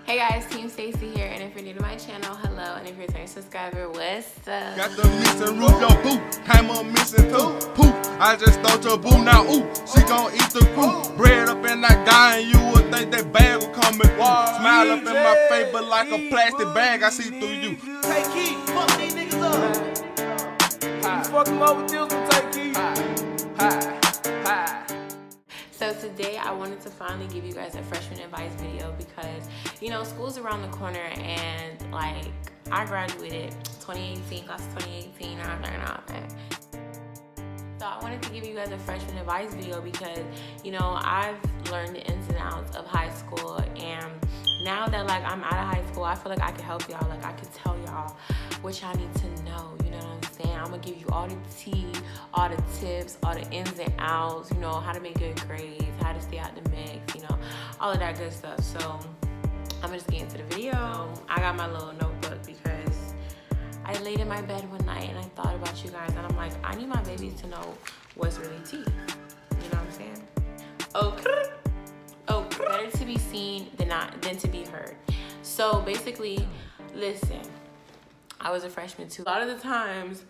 Hey guys, Team Stacy here, and if you're new to my channel, hello, and if you're a returning subscriber, what's up? Got the missing roof, yo, boo, came up missing too, poof, I just thought your boo, now ooh, she gon' eat the crew, bread up in that guy, and you would think that bag would come in, smile up in my face, but like a plastic bag, I see through you. Take heat, fuck these niggas up. You fucking love with this one, take heat. So today I wanted to finally give you guys a freshman advice video because, you know, school's around the corner and like I graduated 2018, class of 2018, so I wanted to give you guys a freshman advice video because, you know, I've learned the ins and outs of high school, and now that like I'm out of high school, I feel like I can help y'all. Like I could tell y'all what y'all need to know, you know what I'm saying? I'm gonna give you all the tea, all the tips, all the ins and outs, you know, how to make good grades, how to stay out the mix, you know, all of that good stuff. So I'm gonna just get into the video. I got my little notebook because I laid in my bed one night and I thought about you guys, and I'm like, I need my babies to know what's really tea. You know what I'm saying? Okay. Oh, better to be seen than to be heard. So basically, listen, I was a freshman too. A lot of the times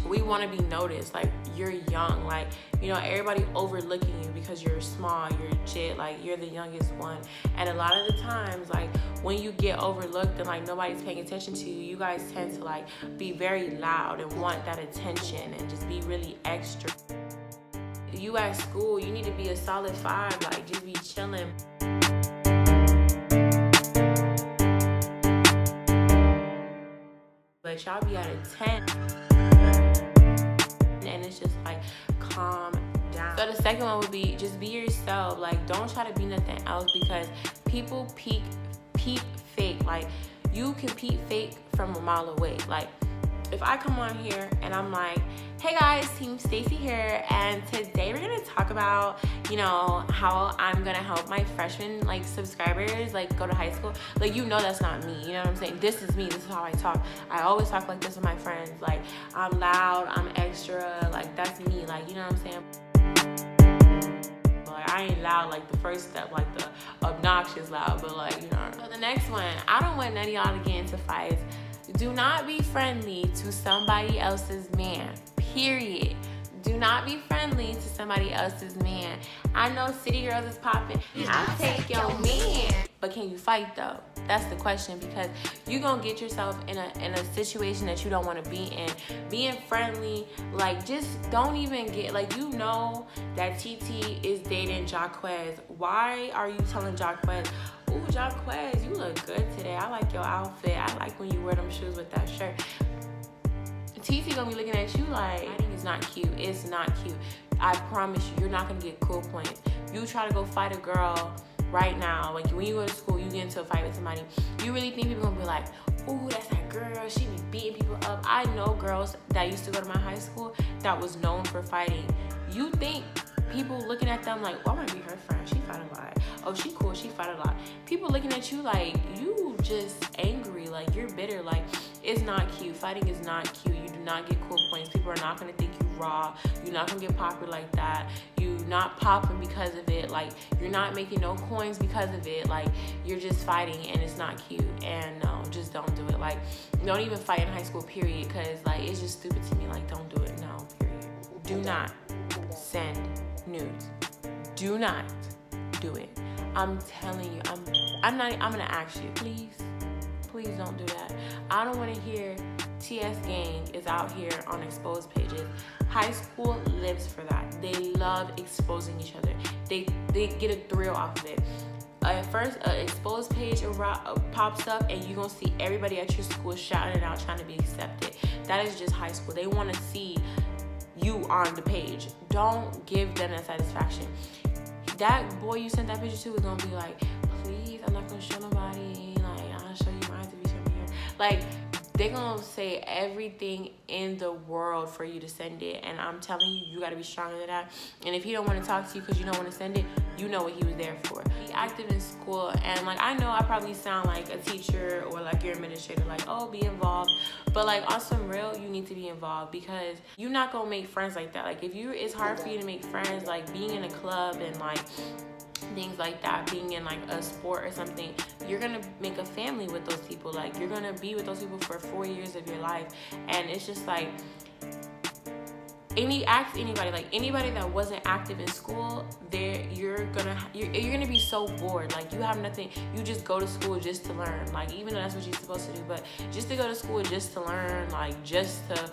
we want to be noticed, like you're young, like, you know, everybody overlooking you because you're small, you're legit, like you're the youngest one. And a lot of the times, like when you get overlooked and like nobody's paying attention to you, you guys tend to like be very loud and want that attention and just be really extra. You at school, you need to be a solid 5, like just be chilling. But y'all be at a 10. And it's just like, calm down. So the second one would be just be yourself. Like don't try to be nothing else because people peep fake. Like you can peep fake from a mile away. Like if I come on here and I'm like, hey guys, Team Stacy here, and today we're gonna talk about, you know, how I'm gonna help my freshman like subscribers like go to high school. Like, you know, that's not me, you know what I'm saying? This is me, this is how I talk. I always talk like this with my friends. Like I'm loud, I'm extra, like that's me, like, you know what I'm saying? Like I ain't loud like the first step, like the obnoxious loud, but like, you know. So the next one, I don't want none of y'all to get into fights. Do not be friendly to somebody else's man, period. Do not be friendly to somebody else's man. I know city girls is popping. I'll take your man. But can you fight though? That's the question, because you're gonna get yourself in a situation that you don't want to be in. Being friendly, like just don't even get, like, you know that TT is dating Jaquez. Why are you telling Jaquez, ooh, Jaquez, you look good today. I like your outfit. I like when you wear them shoes with that shirt. TT gonna be looking at you like, I think it's not cute. It's not cute. I promise you, you're not gonna get cool points. You try to go fight a girl right now, like when you go to school, you get into a fight with somebody, you really think people gonna be like, ooh, that's that girl, she be beating people up. I know girls that used to go to my high school that was known for fighting. You think people looking at them like, oh, I wanna be her friend, she fight a lot. Oh, she cool, she fight a lot. People looking at you like, you just angry, like you're bitter. Like, it's not cute. Fighting is not cute. You do not get cool points. People are not gonna think you raw. You're not gonna get popular like that. You're not popping because of it. Like, you're not making no coins because of it. Like, you're just fighting and it's not cute. And no, just don't do it. Like, don't even fight in high school, period, because like it's just stupid to me. Like, don't do it, no, period. Do not send nudes. Do not do it. I'm telling you, I'm gonna ask you, please don't do that. I don't want to hear TS gang is out here on exposed pages. High school lives for that. They love exposing each other. They get a thrill off of it. At first, an exposed page pops up and you're gonna see everybody at your school shouting it out, trying to be accepted. That is just high school. They want to see you on the page. Don't give them that satisfaction. That boy you sent that picture to is gonna be like, please, I'm not gonna show nobody. Like, I'll show you mine to be shown here. Like, they're gonna say everything in the world for you to send it. And I'm telling you, you gotta be stronger than that. And if he don't want to talk to you because you don't want to send it, you know what he was there for. Be active in school. And like, I know I probably sound like a teacher or like your administrator, like, oh, be involved. But like, on some real, you need to be involved, because you're not gonna make friends like that. Like, if it's hard for you to make friends, like being in a club and like things like that, being in like a sport or something, you're gonna make a family with those people. Like, you're gonna be with those people for 4 years of your life. And it's just like, ask anybody, like anybody that wasn't active in school, you're gonna be so bored. Like, you have nothing, you just go to school just to learn, like, even though that's what you're supposed to do, but just to go to school just to learn, like, just to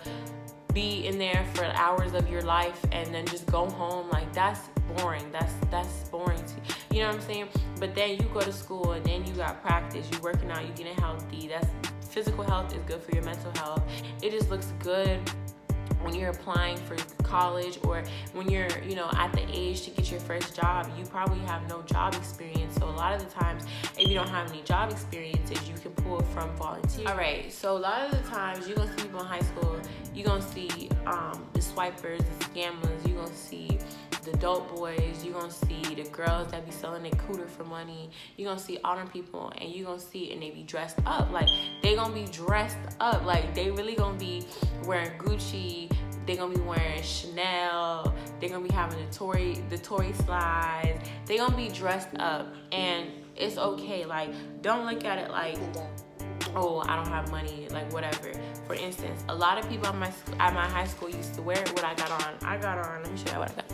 be in there for hours of your life and then just go home, like, that's boring. That's boring to, you know what I'm saying? But then you go to school and then you got practice, you working out, you getting healthy. That's physical health is good for your mental health. It just looks good when you're applying for college, or when you're, you know, at the age to get your first job. You probably have no job experience, so a lot of the times, if you don't have any job experiences, you can pull from volunteer. All right, so a lot of the times you're gonna see people in high school, you're gonna see the swipers, the scammers, you're gonna see the dope boys, you're gonna see the girls that be selling their cooter for money, you're gonna see all them people, and you're gonna see, and they be dressed up. Like, they gonna be dressed up, like, they really gonna be wearing Gucci, they gonna be wearing Chanel, they gonna be having the Tory slides, they gonna be dressed up, and it's okay. Like, don't look at it like, oh, I don't have money, like, whatever. For instance, a lot of people at my high school used to wear what I got on. Let me show you what I got.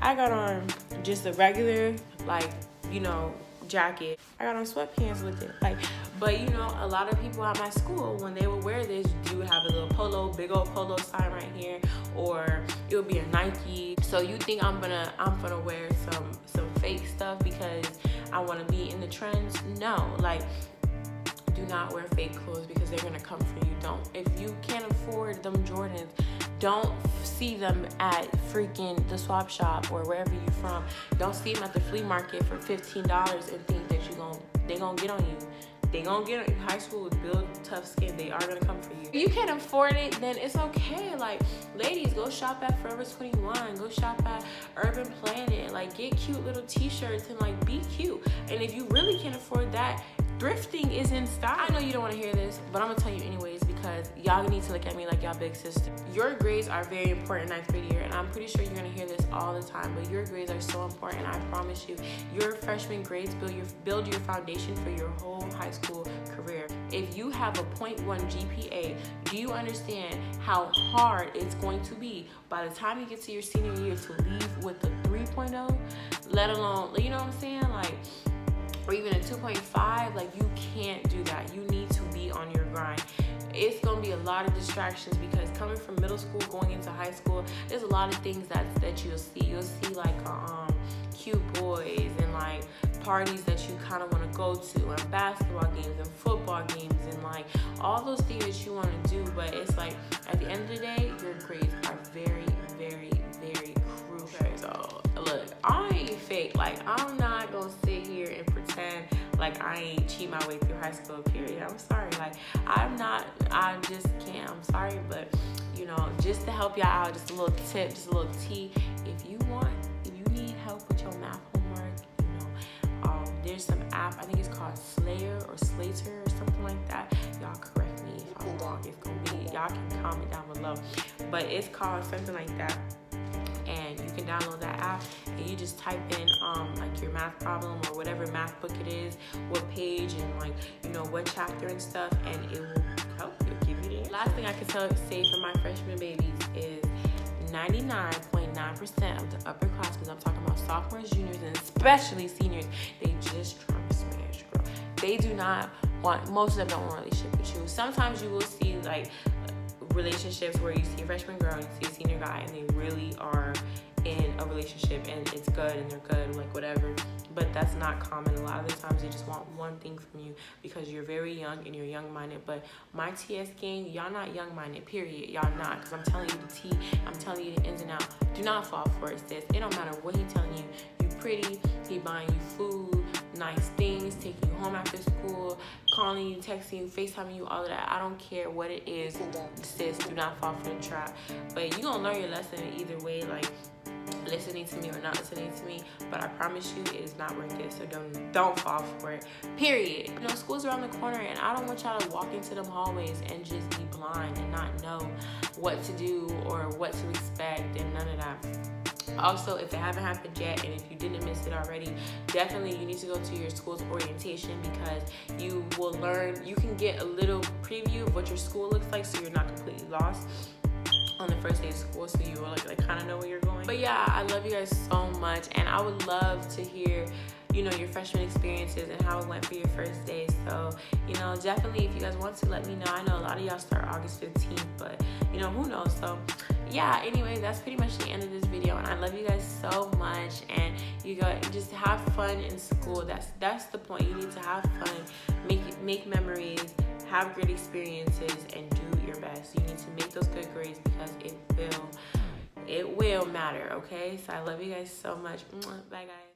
I got on just a regular, like, you know, jacket. I got on sweatpants with it. Like, but you know, a lot of people at my school, when they would wear this, you would have a little polo, big old polo sign right here, or it would be a Nike. So you think I'm gonna wear some fake stuff because I want to be in the trends? No, like, do not wear fake clothes because they're gonna come for you. Don't, if you can't afford them Jordans, don't see them at freaking the swap shop or wherever you're from. Don't see them at the flea market for $15 and think that they gonna get on you. They gonna get on you. High school is build tough skin. They are gonna come for you. If you can't afford it, then it's okay. Like, ladies, go shop at Forever 21. Go shop at Urban Planet. Like, get cute little t-shirts and, like, be cute. And if you really can't afford that, thrifting is in style. I know you don't want to hear this, but I'm gonna tell you anyways, because y'all need to look at me like y'all big sister. Your grades are very important in 9th grade year, and I'm pretty sure you're gonna hear this all the time, but your grades are so important. I promise you, your freshman grades build your foundation for your whole high school career. If you have a 0.1 GPA, do you understand how hard it's going to be by the time you get to your senior year to leave with a 3.0, let alone, you know what I'm saying? Like, or even a 2.5, like, you can't do that. You need to be on your grind. It's gonna be a lot of distractions, because coming from middle school going into high school, there's a lot of things that you'll see. You'll see, like, cute boys and, like, parties that you kind of want to go to, and basketball games and football games and, like, all those things that you want to do. But it's like, at the end of the day, your grades are very, very, very crucial. So look, I ain't fake. Like, I'm not gonna sit here and pretend like I ain't cheat my way through high school, period. I'm sorry. Like, I just can't. I'm sorry. But, you know, just to help y'all out, just a little tip, just a little tea. If you need help with your math homework, you know, there's some app, I think it's called Slayer or Slater or something like that. Y'all correct me if I'm wrong. It's gonna be, y'all can comment down below. But it's called something like that. And you can download that app, and you just type in like your math problem or whatever math book it is, what page, and, like, you know, what chapter and stuff, and it will help you, give you the answer. Last thing I can say for my freshman babies is 99.9% of the upperclassmen, I'm talking about sophomores, juniors, and especially seniors, they just trying to smash, girl. They do not want, most of them don't want a relationship with you. Sometimes you will see, like, relationships where you see a freshman girl and you see a senior guy, and they really are in a relationship, and it's good, and they're good, like, whatever. But that's not common. A lot of the times they just want one thing from you because you're very young and you're young-minded. But my TS gang, y'all not young-minded, period. Y'all not, because I'm telling you the tea, I'm telling you the ins and outs. Do not fall for it, sis. It don't matter what he telling you. You pretty, he buying you food, nice things, taking you home after school, calling you, texting you, FaceTiming you, all of that. I don't care what it is, sis. Do not fall for the trap. But you gonna learn your lesson either way, like, listening to me or not listening to me. But I promise you, it is not worth it. So don't fall for it, period. You know, school's around the corner, and I don't want y'all to walk into them hallways and just be blind and not know what to do or what to expect and none of that. Also, if it haven't happened yet, and if you didn't miss it already, definitely you need to go to your school's orientation, because you will learn, you can get a little preview of what your school looks like, so you're not completely lost on the first day of school, so you will like kind of know where you're going. But yeah, I love you guys so much, and I would love to hear, you know, your freshman experiences and how it went for your first day. So, you know, definitely if you guys want to, let me know. I know a lot of y'all start August 15th, but you know, who knows? So yeah, anyway, that's pretty much the end of this video, and I love you guys so much. And you guys just have fun in school. That's the point. You need to have fun, make memories, have great experiences, and do your best. You need to make those good grades, because it will matter. Okay, so I love you guys so much. Bye guys.